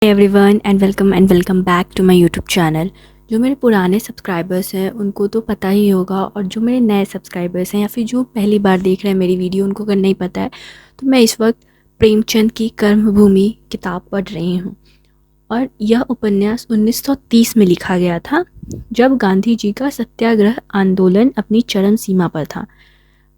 Everyone and welcome back to my YouTube channel. जो मेरे पुराने सब्सक्राइबर्स हैं उनको तो पता ही होगा, और जो मेरे नए सब्सक्राइबर्स हैं या फिर जो पहली बार देख रहे हैं मेरी वीडियो, उनको अगर नहीं पता है तो मैं इस वक्त प्रेमचंद की कर्मभूमि किताब पढ़ रही हूँ। और यह उपन्यास 1930 में लिखा गया था, जब गांधी जी का सत्याग्रह आंदोलन अपनी चरम सीमा पर था।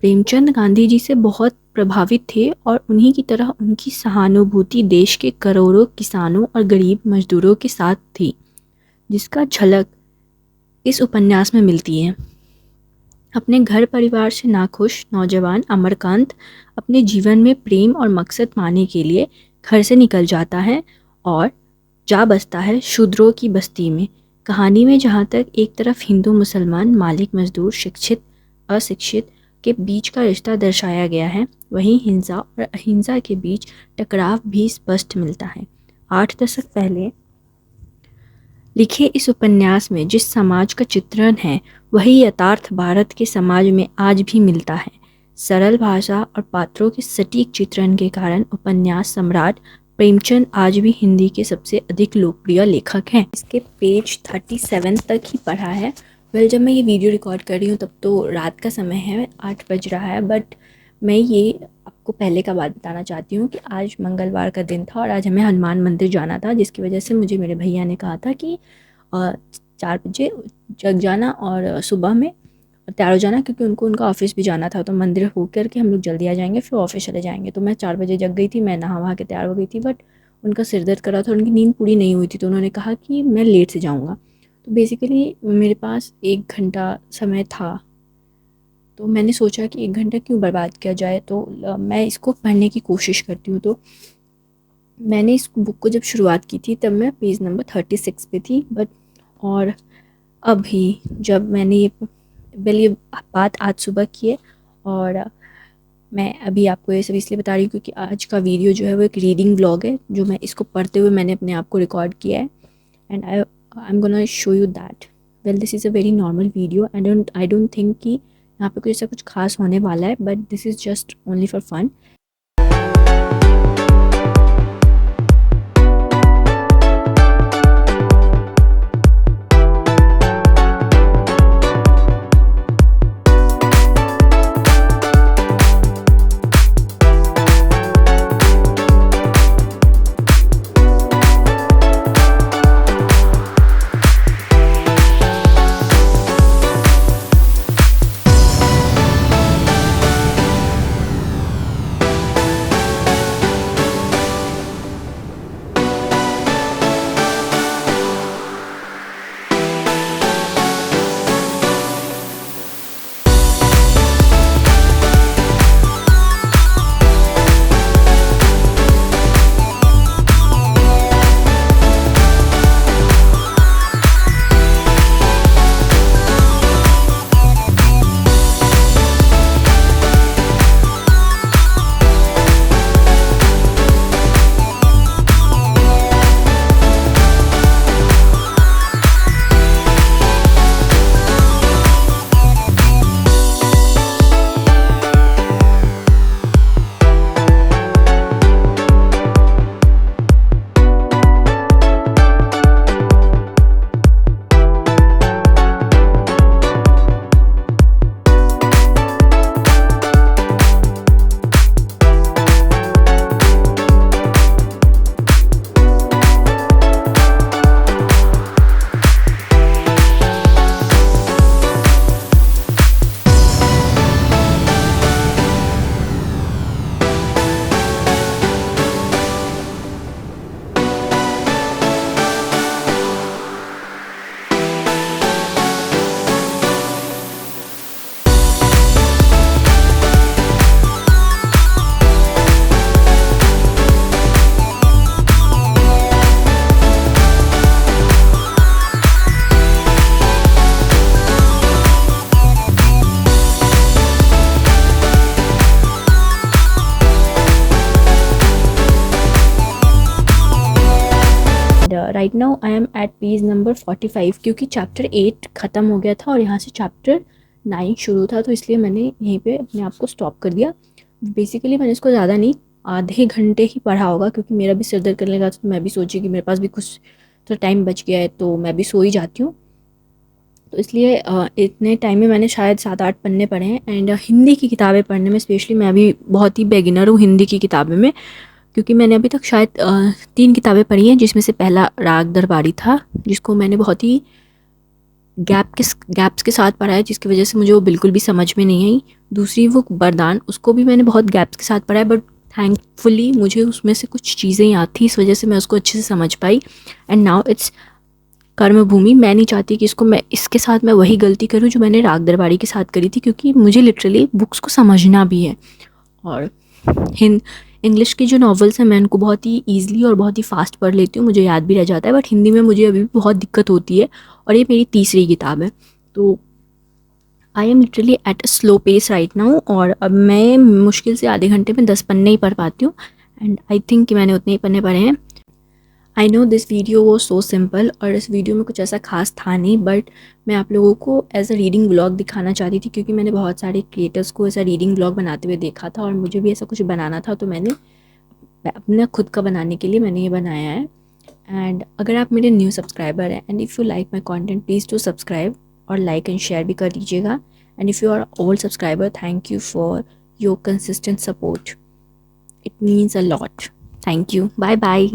प्रेमचंद गांधी जी से बहुत प्रभावित थे और उन्हीं की तरह उनकी सहानुभूति देश के करोड़ों किसानों और गरीब मजदूरों के साथ थी, जिसका झलक इस उपन्यास में मिलती है। अपने घर परिवार से नाखुश नौजवान अमरकांत अपने जीवन में प्रेम और मकसद पाने के लिए घर से निकल जाता है और जा बसता है शूद्रों की बस्ती में। कहानी में जहाँ तक एक तरफ हिंदू मुसलमान, मालिक मजदूर, शिक्षित अशिक्षित के बीच का रिश्ता दर्शाया गया है, वहीं हिंसा और अहिंसा के बीच टकराव भी स्पष्ट मिलता है। 8 दशक पहले लिखे इस उपन्यास में जिस समाज का चित्रण है, वही यथार्थ भारत के समाज में आज भी मिलता है। सरल भाषा और पात्रों के सटीक चित्रण के कारण उपन्यास सम्राट प्रेमचंद आज भी हिंदी के सबसे अधिक लोकप्रिय लेखक हैं। इसके पेज 37 तक ही पढ़ा है। जब मैं ये वीडियो रिकॉर्ड कर रही हूँ तब तो रात का समय है, 8 बज रहा है, बट मैं ये आपको पहले का बात बताना चाहती हूँ कि आज मंगलवार का दिन था और आज हमें हनुमान मंदिर जाना था, जिसकी वजह से मुझे मेरे भैया ने कहा था कि 4 बजे जग जाना और सुबह में तैयार हो जाना, क्योंकि उनको उनका ऑफिस भी जाना था। तो मंदिर होकर के हम लोग जल्दी आ जाएंगे, फिर ऑफिस चले जाएंगे। तो मैं 4 बजे जग गई थी, मैं नहा वहा के तैयार हो गई थी, बट उनका सिर दर्द कर रहा था, उनकी नींद पूरी नहीं हुई थी, तो उन्होंने कहा कि मैं लेट से जाऊँगा। तो बेसिकली मेरे पास 1 घंटा समय था, तो मैंने सोचा कि 1 घंटा क्यों बर्बाद किया जाए, तो मैं इसको पढ़ने की कोशिश करती हूँ। तो मैंने इस बुक को जब शुरुआत की थी तब मैं पेज नंबर 36 पे थी, बट और अभी जब मैंने ये बात आज सुबह की है, और मैं अभी आपको ये सब इसलिए बता रही हूँ क्योंकि आज का वीडियो जो है वो एक रीडिंग व्लॉग है, जो मैं इसको पढ़ते हुए मैंने अपने आप को रिकॉर्ड किया है। And I am gonna show you that this is a very normal video. I don't think कि यहाँ पे कुछ ऐसा कुछ खास होने वाला है, but this is just only for fun. Right now I am at page number 45, क्योंकि चैप्टर 8 ख़त्म हो गया था और यहाँ से चैप्टर 9 शुरू था, तो इसलिए मैंने यहीं पे अपने आप को स्टॉप कर दिया। बेसिकली मैंने इसको ज़्यादा नहीं आधे घंटे ही पढ़ा होगा, क्योंकि मेरा भी सिर दर्द करने लगा तो मैं भी सोची कि मेरे पास भी कुछ तो टाइम बच गया है तो मैं भी सो ही जाती हूँ। तो इसलिए इतने टाइम में मैंने शायद 7-8 पन्ने पढ़े हैं। एंड हिंदी की किताबें पढ़ने में स्पेशली मैं अभी बहुत ही बिगिनर हूँ हिंदी की किताबें में, क्योंकि मैंने अभी तक शायद 3 किताबें पढ़ी हैं, जिसमें से पहला राग दरबारी था, जिसको मैंने बहुत ही गैप्स के साथ पढ़ा है, जिसकी वजह से मुझे वो बिल्कुल भी समझ में नहीं आई। दूसरी वो वरदान, उसको भी मैंने बहुत गैप्स के साथ पढ़ा है, बट थैंकफुली मुझे उसमें से कुछ चीज़ें याद थी, इस वजह से मैं उसको अच्छे से समझ पाई। एंड नाउ इट्स कर्मभूमि। मैं नहीं चाहती कि इसके साथ मैं वही गलती करूँ जो मैंने राग दरबारी के साथ करी थी, क्योंकि मुझे लिटरली बुक्स को समझना भी है। और हिंद इंग्लिश की जो नॉवेल्स हैं मैं उनको बहुत ही ईज़िली और बहुत ही फ़ास्ट पढ़ लेती हूँ, मुझे याद भी रह जाता है, बट हिंदी में मुझे अभी भी बहुत दिक्कत होती है। और ये मेरी तीसरी किताब है, तो I am literally at a slow pace right now. और अब मैं मुश्किल से आधे घंटे में 10 पन्ने ही पढ़ पाती हूँ, एंड आई थिंक कि मैंने उतने ही पन्ने पढ़े हैं। आई नो दिस वीडियो वो सो सिंपल, और इस वीडियो में कुछ ऐसा खास था नहीं, बट मैं आप लोगों को एज अ रीडिंग व्लॉग दिखाना चाहती थी, क्योंकि मैंने बहुत सारे क्रिएटर्स को ऐसा रीडिंग व्लॉग बनाते हुए देखा था, और मुझे भी ऐसा कुछ बनाना था, तो मैंने अपना खुद का बनाने के लिए मैंने ये बनाया है। एंड अगर आप मेरे न्यू सब्सक्राइबर हैं and if you like my content, please to subscribe और लाइक एंड शेयर भी कर दीजिएगा। And if you are old subscriber, thank you for your consistent support, it means a lot. Thank you, bye bye.